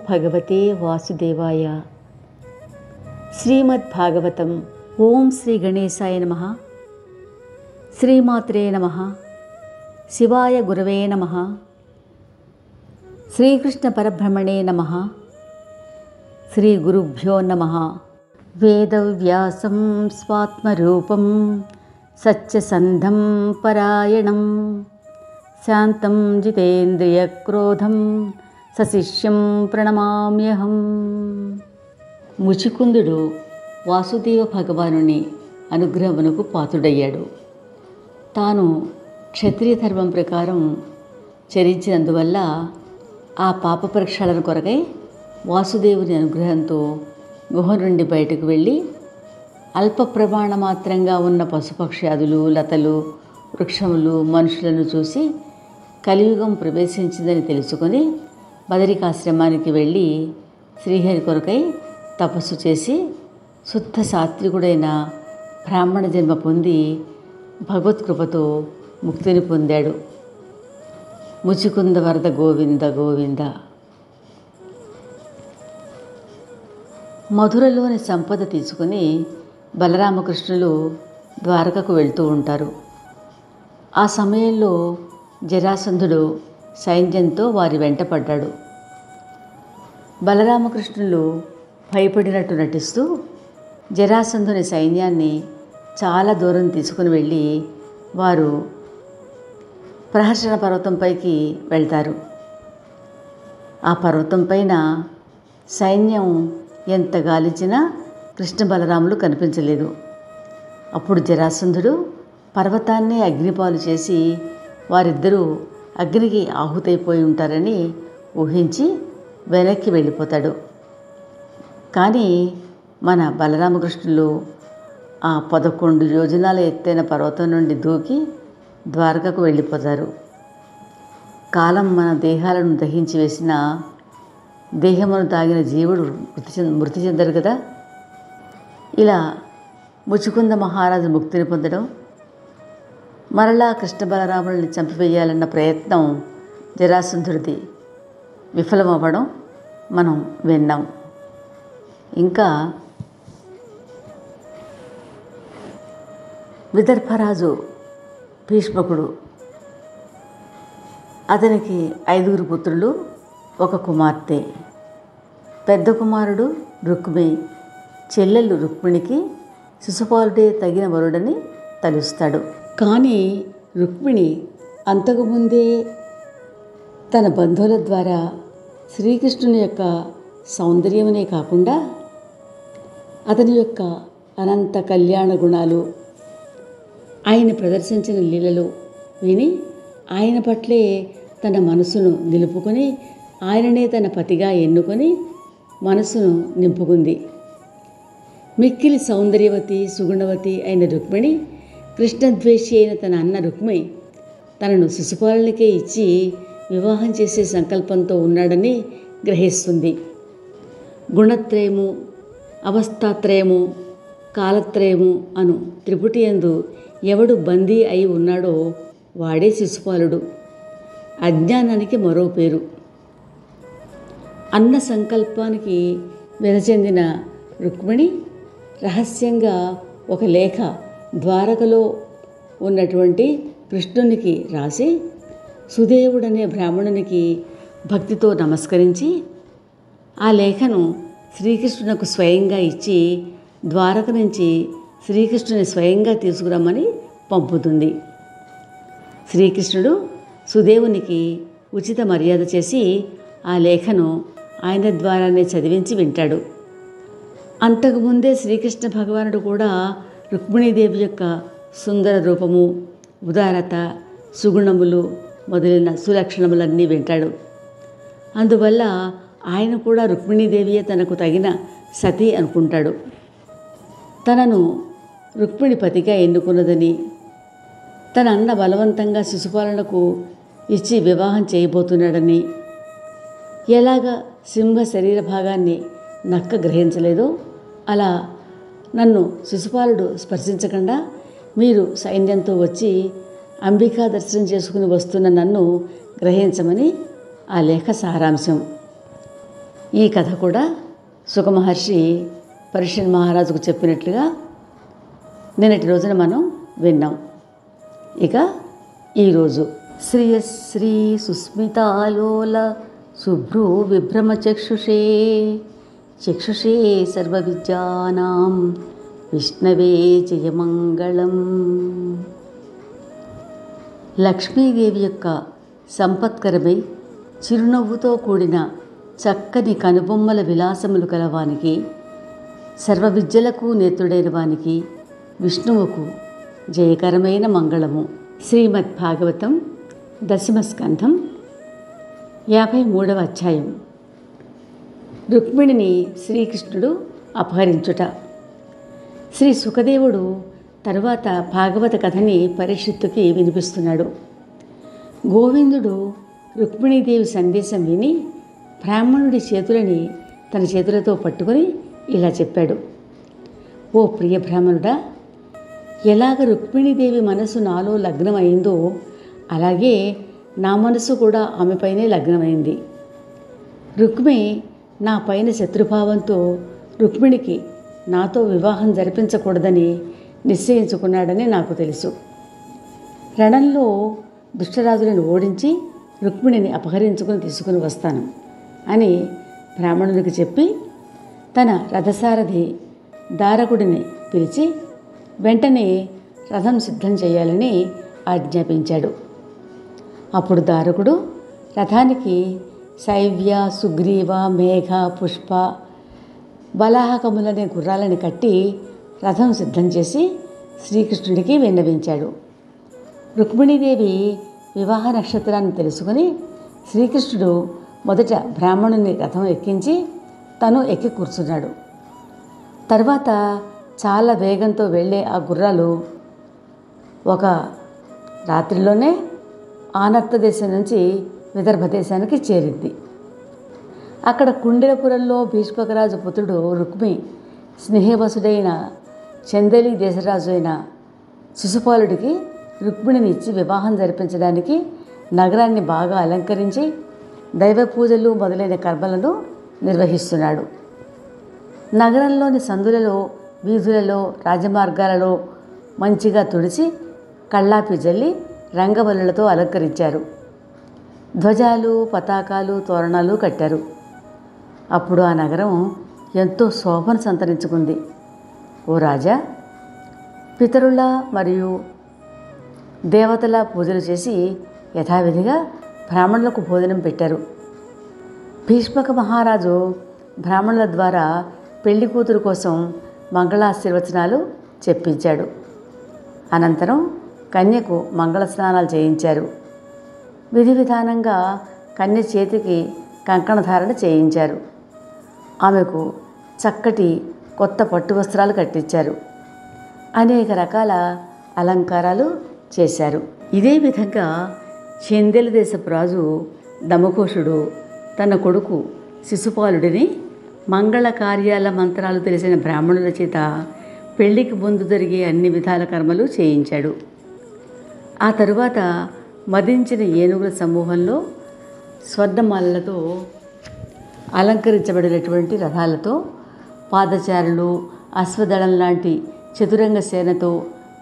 భగవతే వాసుదేవాయ. శ్రీమద్భాగవతం. ఓం శ్రీ గణేశాయ నమః. శ్రీమాత్రే నమః. శివాయ గురవే నమః. శ్రీకృష్ణ పరబ్రహ్మణే నమః. శ్రీ గురుభ్యో నమః. వేదవ్యాసం స్వాత్మరూపం సత్యసంధం పరాయణం శాంతం జితేంద్రియక్రోధం సశిష్యం ప్రణమామ్యహం. ముచికుందుడు వాసుదేవ భగవానుని అనుగ్రహమునకు పాత్రుడయ్యాడు. తాను క్షత్రియ ధర్మం ప్రకారం చరించినందువల్ల ఆ పాప ప్రక్షాళన కొరకై వాసుదేవుని అనుగ్రహంతో గుహ నుండి బయటకు వెళ్ళి అల్ప ప్రమాణ మాత్రంగా ఉన్న పశుపక్ష్యాదులు, లతలు, వృక్షములు, మనుషులను చూసి కలియుగం ప్రవేశించిందని తెలుసుకొని బదరికాశ్రమానికి వెళ్ళి శ్రీహరి కొరకై తపస్సు చేసి శుద్ధ సాత్వికుడైన బ్రాహ్మణ జన్మ పొంది భగవత్కృపతో ముక్తిని పొందాడు. ముచికుంద వరద గోవింద గోవింద. మధురలోని సంపద తీసుకుని బలరామకృష్ణులు ద్వారకకు వెళ్తూ ఉంటారు. ఆ సమయంలో జరాసంధుడు సైన్యంతో వారి వెంట పడ్డాడు. బలరామకృష్ణులు భయపడినట్టు నటిస్తూ జరాసంధుని సైన్యాన్ని చాలా దూరం తీసుకుని వెళ్ళి వారు ప్రహర్షణ పర్వతంపైకి వెళ్తారు. ఆ పర్వతం పైన సైన్యం ఎంత గాలించినా కృష్ణ బలరాములు కనిపించలేదు. అప్పుడు జరాసంధుడు పర్వతాన్ని అగ్నిపాలు చేసి వారిద్దరూ అగ్నికి ఆహుతైపోయి ఉంటారని ఊహించి వెనక్కి వెళ్ళిపోతాడు. కానీ మన బలరామకృష్ణులు ఆ 11 యోజనాల ఎత్తైన పర్వతం నుండి దూకి ద్వారకకు వెళ్ళిపోతారు. కాలం మన దేహాలను దహించి వేసిన దేహమును తాగిన జీవుడు మృతి చెందరు కదా. ఇలా ముచుకుంద మహారాజు ముక్తిని పొందడం, మరలా కృష్ణ బలరాములని చంపివేయాలన్న ప్రయత్నం జరాసంధుడిది విఫలమవ్వడం మనం విన్నాం. ఇంకా విదర్భరాజు భీష్మకుడు, అతనికి 5 పుత్రులు, 1 కుమార్తె. పెద్ద కుమారుడు రుక్మి, చెల్లెలు రుక్మిణికి శిశుపాలుడే తగిన వరుడని తలుస్తాడు. కానీ రుక్మిణి అంతకుముందే తన బంధువుల ద్వారా శ్రీకృష్ణుని యొక్క సౌందర్యమునే కాకుండా అతని యొక్క అనంత కళ్యాణ గుణాలు, ఆయన ప్రదర్శించిన లీలలు విని ఆయన పట్లే తన మనసును నిలుపుకొని ఆయననే తన పతిగా ఎన్నుకొని మనసును నింపుకుంది. మిక్కిలి సౌందర్యవతి, సుగుణవతి అయిన రుక్మిణి కృష్ణద్వేషి అయిన తన అన్న రుక్మి తనను శిశుపాలునికే ఇచ్చి వివాహం చేసే సంకల్పంతో ఉన్నాడని గ్రహిస్తుంది. గుణత్రయము, అవస్థాత్రయము, కాలత్రయము అను త్రిపుటి యందు ఎవడు బందీ అయి ఉన్నాడో వాడే శిశుపాలుడు. అజ్ఞానానికి మరో పేరు. అన్న సంకల్పానికి వెదచెందిన రుక్మిణి రహస్యంగా ఒక లేఖ ద్వారకలో ఉన్నటువంటి కృష్ణునికి రాసి సుదేవుడనే బ్రాహ్మణునికి భక్తితో నమస్కరించి ఆ లేఖను శ్రీకృష్ణునకు స్వయంగా ఇచ్చి ద్వారక నుంచి శ్రీకృష్ణుని స్వయంగా తీసుకురమ్మని పంపుతుంది. శ్రీకృష్ణుడు సుదేవునికి ఉచిత మర్యాద చేసి ఆ లేఖను ఆయన ద్వారానే చదివించి వింటాడు. అంతకుముందే శ్రీకృష్ణ భగవానుడు కూడా రుక్మిణీదేవి యొక్క సుందర రూపము, ఉదారత, సుగుణములు మొదలైన సులక్షణములన్నీ వింటాడు. అందువల్ల ఆయన కూడా రుక్మిణీదేవియే తనకు తగిన సతి అనుకుంటాడు. తనను రుక్మిణి పతిగా ఎన్నుకున్నదని, తన అన్న బలవంతంగా శిశుపాలనకు ఇచ్చి వివాహం చేయబోతున్నాడని, ఎలాగ సింహ శరీర భాగాన్ని నక్క గ్రహించలేదో అలా నన్ను శిశుపాలుడు స్పర్శించకుండా మీరు సైన్యంతో వచ్చి అంబికా దర్శనం చేసుకుని వస్తున్న నన్ను గ్రహించమని ఆ లేఖ సారాంశం. ఈ కథ కూడా సుఖమహర్షి పరీక్షణ్ మహారాజుకు చెప్పినట్లుగా నిన్నటి రోజున మనం విన్నాం. ఇక ఈరోజు శ్రీ సుస్మితాలోల శుభ్రూ విభ్రమచక్షుషే చక్షుషే సర్వవిద్యానాం విష్ణవే జయమంగళం. లక్ష్మీదేవి యొక్క సంపత్కరమై చిరునవ్వుతో కూడిన చక్కని కనుబొమ్మల విలాసములు కలవానికి, సర్వ విద్యలకు నేత్రుడైన వానికి విష్ణువుకు జయకరమైన మంగళము. శ్రీమద్ భాగవతం 10వ స్కంధం 53వ అధ్యాయం. రుక్మిణిని శ్రీకృష్ణుడు అపహరించుట. శ్రీ సుఖదేవుడు తరువాత భాగవత కథని పరీక్షిత్తుకి వినిపిస్తున్నాడు. గోవిందుడు రుక్మిణీదేవి సందేశం విని బ్రాహ్మణుడి చేతులని తన చేతులతో పట్టుకొని ఇలా చెప్పాడు. ఓ ప్రియ బ్రాహ్మణుడా, ఎలాగ రుక్మిణీదేవి మనసు నాలో లగ్నమైందో అలాగే నా మనసు కూడా ఆమెపైనే లగ్నమైంది. రుక్మి నా పైన శత్రుభావంతో రుక్మిణికి నాతో వివాహం జరిపించకూడదని నిశ్చయించుకున్నాడని నాకు తెలుసు. రణంలో దుష్టరాజులను ఓడించి రుక్మిణిని అపహరించుకుని తీసుకుని వస్తాను అని బ్రాహ్మణునికి చెప్పి తన రథసారథి దారకుడిని పిలిచి వెంటనే రథం సిద్ధం చేయాలని ఆజ్ఞాపించాడు. అప్పుడు దారకుడు రథానికి శైవ్య, సుగ్రీవ, మేఘ, పుష్ప, బలాహకములనే గుర్రాలని కట్టి రథం సిద్ధం చేసి శ్రీకృష్ణుడికి విన్నవించాడు. రుక్మిణీదేవి వివాహ నక్షత్రాన్ని తెలుసుకుని శ్రీకృష్ణుడు మొదట బ్రాహ్మణుని రథం ఎక్కించి తను ఎక్కి కూర్చున్నాడు. తర్వాత చాలా వేగంతో వెళ్ళే ఆ గుర్రాలు ఒక రాత్రిలోనే ఆనర్త దేశం నుంచి విదర్భ దేశానికి చేరింది. అక్కడ కుండెలపురంలో భీష్మకరాజు పుత్రుడు రుక్మి స్నేహవసుడైన చందేలి దేశరాజు అయిన శిశుపాలుడికి రుక్మిణిని ఇచ్చి వివాహం జరిపించడానికి నగరాన్ని బాగా అలంకరించి దైవ పూజలు మొదలైన కర్మలను నిర్వహిస్తున్నాడు. నగరంలోని సందులలో, వీధులలో, రాజమార్గాలలో మంచిగా తుడిచి కళ్ళాపి జల్లి రంగవల్లులతో అలంకరించారు. ధ్వజాలు, పతాకాలు, తోరణాలు కట్టారు. అప్పుడు ఆ నగరం ఎంతో శోభను సంతరించుకుంది. ఓ రాజా, పితరుల మరియు దేవతల పూజలు చేసి యథావిధిగా బ్రాహ్మణులకు భోజనం పెట్టారు. భీష్మక మహారాజు బ్రాహ్మణుల ద్వారా పెళ్లి కూతురు కోసం మంగళాశీర్వచనాలు చెప్పించాడు. అనంతరం కన్యకు మంగళ స్నానాలు చేయించారు. విధి విధానంగా కన్య చేతికి కంకణధారణ చేయించారు. ఆమెకు చక్కటి కొత్త పట్టు వస్త్రాలు కట్టించారు. అనేక రకాల అలంకారాలు చేశారు. ఇదే విధంగా చందేల దేశపు రాజు దమఘోషుడు తన కొడుకు శిశుపాలుడిని మంగళ కార్యాల మంత్రాలు తెలిసిన బ్రాహ్మణుల చేత పెళ్లికి ముందు జరిగే అన్ని విధాల కర్మలు చేయించాడు. ఆ తరువాత మదించిన ఏనుగుల సమూహంలో స్వర్ణమాలలతో అలంకరించబడినటువంటి రథాలతో, పాదచారులు, అశ్వదళం లాంటి చతురంగ సేనతో,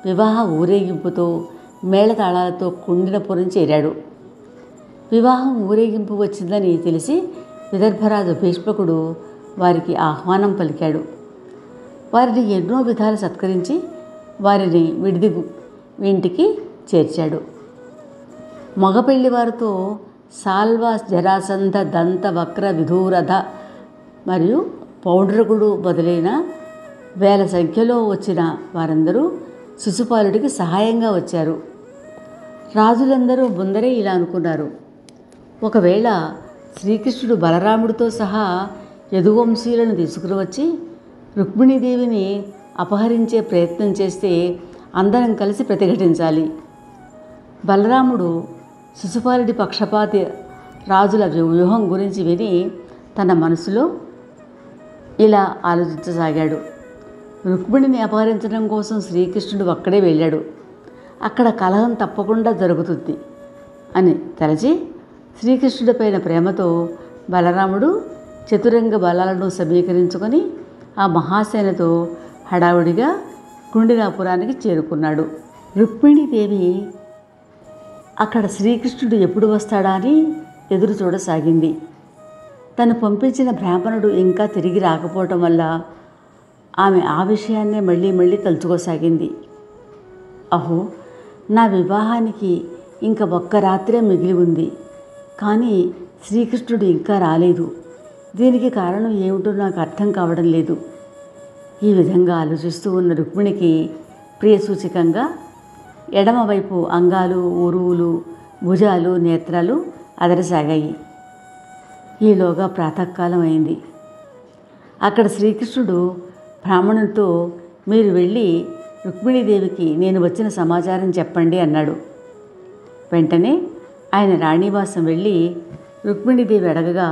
వివాహ ఊరేగింపుతో, మేళతాళాలతో కుండినపురం చేరాడు. వివాహం ఊరేగింపు వచ్చిందని తెలిసి విదర్భరాజు భీష్మకుడు వారికి ఆహ్వానం పలికాడు. వారిని ఎన్నో విధాలు సత్కరించి వారిని విడిది ఇంటికి చేర్చాడు. మగపెళ్లి వారితో సాల్వ, జరాసంధ, దంత, వక్ర, విధూరథ మరియు పౌండ్రకుడు మొదలైన వేల సంఖ్యలో వచ్చిన వారందరూ శిశుపాలుడికి సహాయంగా వచ్చారు. రాజులందరూ ముందరే ఇలా అనుకున్నారు, ఒకవేళ శ్రీకృష్ణుడు బలరాముడితో సహా యదువంశీయులను తీసుకుని వచ్చి రుక్మిణీదేవిని అపహరించే ప్రయత్నం చేస్తే అందరం కలిసి ప్రతిఘటించాలి. బలరాముడు శిశుపాలుడి పక్షపాతి రాజుల వ్యూహం గురించి విని తన మనసులో ఇలా ఆలోచించసాగాడు. రుక్మిణిని అపహరించడం కోసం శ్రీకృష్ణుడు అక్కడే వెళ్ళాడు. అక్కడ కలహం తప్పకుండా జరుగుతుంది అని తలచి శ్రీకృష్ణుడిపైన ప్రేమతో బలరాముడు చతురంగ బలాలను సమీకరించుకొని ఆ మహాసేనతో హడావుడిగా గుండినాపురానికి చేరుకున్నాడు. రుక్మిణీదేవి అక్కడ శ్రీకృష్ణుడు ఎప్పుడు వస్తాడా అని ఎదురు చూడసాగింది. తను పంపించిన బ్రాహ్మణుడు ఇంకా తిరిగి రాకపోవటం వల్ల ఆమె ఆ విషయాన్నే మళ్ళీ మళ్ళీ తలుచుకోసాగింది. అహో, నా వివాహానికి ఇంకా ఒక్క రాత్రే మిగిలి ఉంది, కానీ శ్రీకృష్ణుడు ఇంకా రాలేదు. దీనికి కారణం ఏమిటో నాకు అర్థం కావడం లేదు. ఈ విధంగా ఆలోచిస్తూ ఉన్న రుక్మిణికి ప్రియసూచకంగా ఎడమవైపు అంగాలు, ఉరువులు, భుజాలు, నేత్రాలు అదరసాగాయి. ఈలోగా ప్రాతకాలం అయింది. అక్కడ శ్రీకృష్ణుడు బ్రాహ్మణునితో, మీరు వెళ్ళి రుక్మిణీదేవికి నేను వచ్చిన సమాచారం చెప్పండి అన్నాడు. వెంటనే ఆయన రాణివాసం వెళ్ళి రుక్మిణీదేవి అడగగా,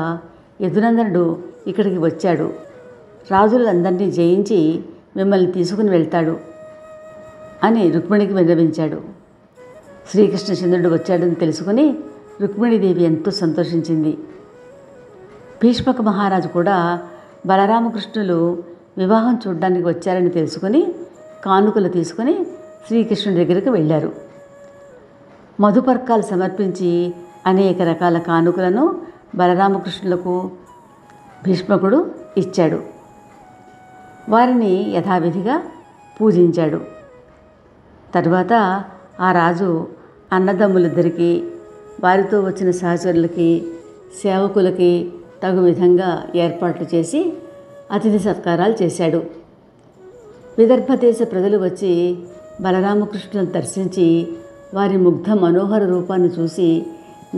యదునందనుడు ఇక్కడికి వచ్చాడు, రాజులందరినీ జయించి మిమ్మల్ని తీసుకుని వెళ్తాడు అని రుక్మిణికి విన్నవించాడు. శ్రీకృష్ణచంద్రుడు వచ్చాడని తెలుసుకుని రుక్మిణీదేవి ఎంతో సంతోషించింది. భీష్మక మహారాజు కూడా బలరామకృష్ణులు వివాహం చూడడానికి వచ్చారని తెలుసుకుని కానుకలు తీసుకుని శ్రీకృష్ణుడి దగ్గరికి వెళ్ళారు. మధుపర్కాలు సమర్పించి అనేక రకాల కానుకలను బలరామకృష్ణులకు భీష్మకుడు ఇచ్చాడు. వారిని యథావిధిగా పూజించాడు. తరువాత ఆ రాజు అన్నదమ్ములిద్దరికీ, వారితో వచ్చిన సహచరులకి, సేవకులకి తగు విధంగా ఏర్పాట్లు చేసి అతిథి సత్కారాలు చేశాడు. విదర్భ దేశ ప్రజలు వచ్చి బలరామకృష్ణులను దర్శించి వారి ముగ్ధ మనోహర రూపాన్ని చూసి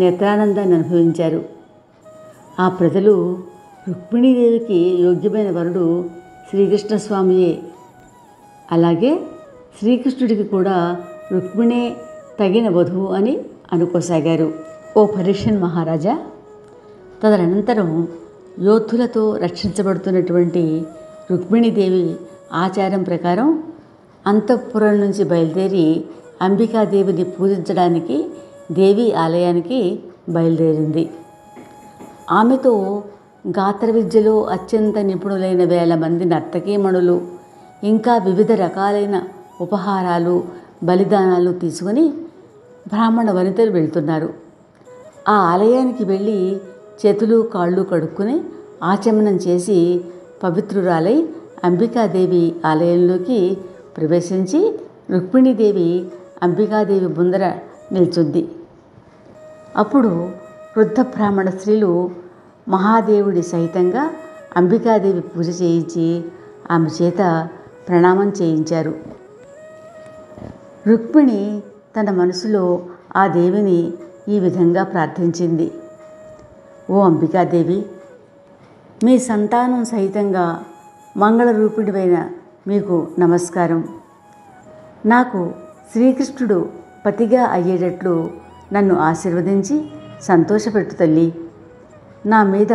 నేత్రానందాన్ని అనుభవించారు. ఆ ప్రజలు రుక్మిణీదేవికి యోగ్యమైన వరుడు శ్రీకృష్ణస్వామియే, అలాగే శ్రీకృష్ణుడికి కూడా రుక్మిణే తగిన వధువు అని అనుకోసాగారు. ఓ పరీక్షన్ మహారాజా, తదనంతరం యోధులతో రక్షించబడుతున్నటువంటి రుక్మిణీదేవి ఆచారం ప్రకారం అంతఃపురం నుంచి బయలుదేరి అంబికాదేవిని పూజించడానికి దేవి ఆలయానికి బయలుదేరింది. ఆమెతో గాత్ర విద్యలో అత్యంత నిపుణులైన 1000 మంది నర్తకీమణులు, ఇంకా వివిధ రకాలైన ఉపహారాలు, బలిదానాలు తీసుకుని బ్రాహ్మణ వనితలు వెళ్తున్నారు. ఆ ఆలయానికి వెళ్ళి చేతులు కాళ్ళు కడుక్కుని ఆచమనం చేసి పవిత్రురాలై అంబికాదేవి ఆలయంలోకి ప్రవేశించి రుక్మిణీదేవి అంబికాదేవి ముందర నిల్చుంది. అప్పుడు వృద్ధ బ్రాహ్మణ స్త్రీలు మహాదేవుడి సహితంగా అంబికాదేవి పూజ చేయించి ఆమె చేత ప్రణామం చేయించారు. రుక్మిణి తన మనసులో ఆ దేవిని ఈ విధంగా ప్రార్థించింది. ఓ అంబికాదేవి, మీ సంతానం సహితంగా మంగళరూపిణివైన మీకు నమస్కారం. నాకు శ్రీకృష్ణుడు పతిగా అయ్యేటట్లు నన్ను ఆశీర్వదించి సంతోషపెట్టు తల్లి, నా మీద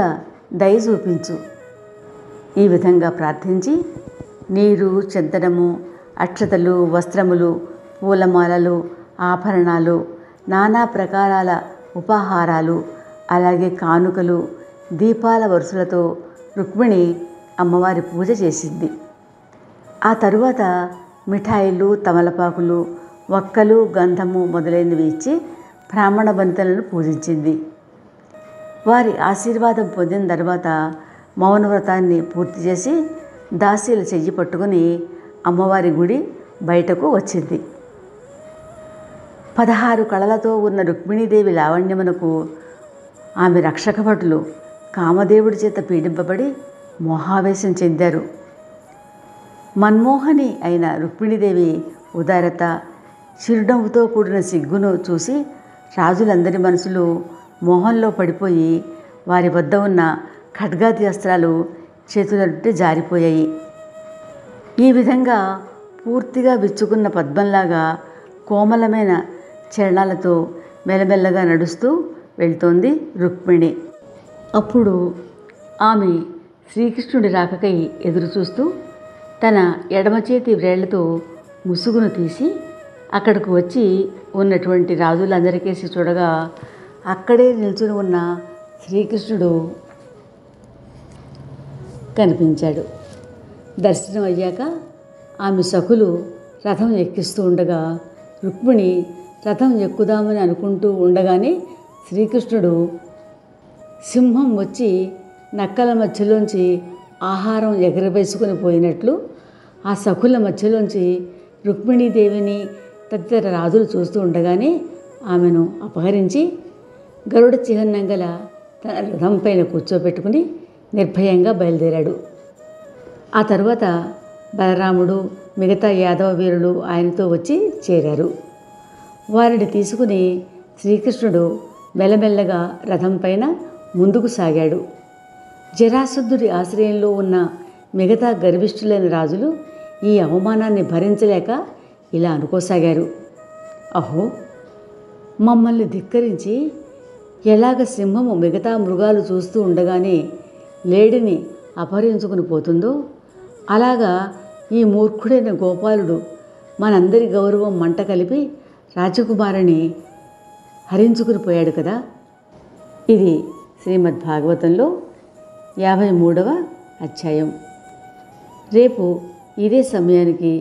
దయ చూపించు. ఈ విధంగా ప్రార్థించి నీరు, చందనము, అక్షతలు, వస్త్రములు, పూలమాలలు, ఆభరణాలు, నానా ప్రకారాల ఉపహారాలు, అలాగే కానుకలు, దీపాల వరుసలతో రుక్మిణి అమ్మవారి పూజ చేసింది. ఆ తరువాత మిఠాయిలు, తమలపాకులు, వక్కలు, గంధము మొదలైనవి ఇచ్చి బ్రాహ్మణ వనితలను పూజించింది. వారి ఆశీర్వాదం పొందిన తర్వాత మౌనవ్రతాన్ని పూర్తి చేసి దాసీల చెయ్యి పట్టుకుని అమ్మవారి గుడి బయటకు వచ్చింది. 16 కళలతో ఉన్న రుక్మిణీదేవి లావణ్యమునకు ఆమె రక్షకభటులు కామదేవుడి చేత పీడింపబడి మోహావేశం చెందారు. మన్మోహని అయిన రుక్మిణీదేవి ఉదారత, చిరునవ్వుతో కూడిన సిగ్గును చూసి రాజులందరి మనసులు మోహంలో పడిపోయి వారి వద్ద ఉన్న ఖడ్గాది అస్త్రాలు చేతుల నుండి జారిపోయాయి. ఈ విధంగా పూర్తిగా విచ్చుకున్న పద్మంలాగా కోమలమైన చరణాలతో మెల్లమెల్లగా నడుస్తూ వెళ్తోంది రుక్మిణి. అప్పుడు ఆమె శ్రీకృష్ణుడి రాకకై ఎదురుచూస్తూ తన ఎడమ చేతి వ్రేళ్లతో ముసుగును తీసి అక్కడికి వచ్చి ఉన్నటువంటి రాజులందరికేసి చూడగా అక్కడే నిల్చుని ఉన్న శ్రీకృష్ణుడు కనిపించాడు. దర్శనం అయ్యాక ఆమె సఖులు రథం ఎక్కిస్తూ ఉండగా రుక్మిణి రథం ఎక్కుదామని అనుకుంటూ ఉండగానే శ్రీకృష్ణుడు సింహం వచ్చి నక్కల మధ్యలోంచి ఆహారం ఎగరవేసుకుని పోయినట్లు ఆ సఖుల మధ్యలోంచి రుక్మిణీదేవిని తదితర రాజులు చూస్తూ ఉండగానే ఆమెను అపహరించి గరుడ చిహ్నం గల తన రథం పైన కూర్చోబెట్టుకుని నిర్భయంగా బయలుదేరాడు. ఆ తర్వాత బలరాముడు మిగతా యాదవ వీరులు ఆయనతో వచ్చి చేరారు. వారిని తీసుకుని శ్రీకృష్ణుడు మెల్లమెల్లగా రథం పైన ముందుకు సాగాడు. జరాసంధుడి ఆశ్రయంలో ఉన్న మిగతా గర్విష్ఠులైన రాజులు ఈ అవమానాన్ని భరించలేక ఇలా అనుకోసాగారు. అహో, మమ్మల్ని ధిక్కరించి ఎలాగ సింహము మిగతా మృగాలు చూస్తూ ఉండగానే లేడిని అపహరించుకుని పోతుందో అలాగా ఈ మూర్ఖుడైన గోపాలుడు మనందరి గౌరవం మంట కలిపి రాజకుమారిని హరించుకుని పోయాడు కదా. ఇది శ్రీమద్భాగవతంలో 53వ అధ్యాయం. రేపు ఇదే సమయానికి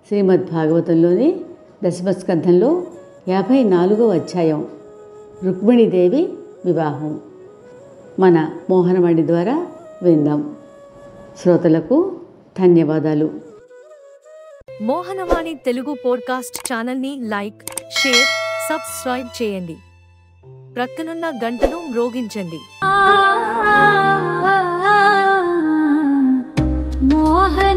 శ్రీమద్భాగవతంలోని దశమస్కంధంలో 54వ అధ్యాయం రుక్మిణీదేవి వివాహం మన మోహనవాణి ద్వారా విందాం. శ్రోతలకు ధన్యవాదాలు. మోహనవాణి తెలుగు పోడ్కాస్ట్ ఛానల్ని లైక్, షేర్, సబ్స్క్రైబ్ చేయండి. ప్రక్కనున్న గంటను మ్రోగించండి. మోహన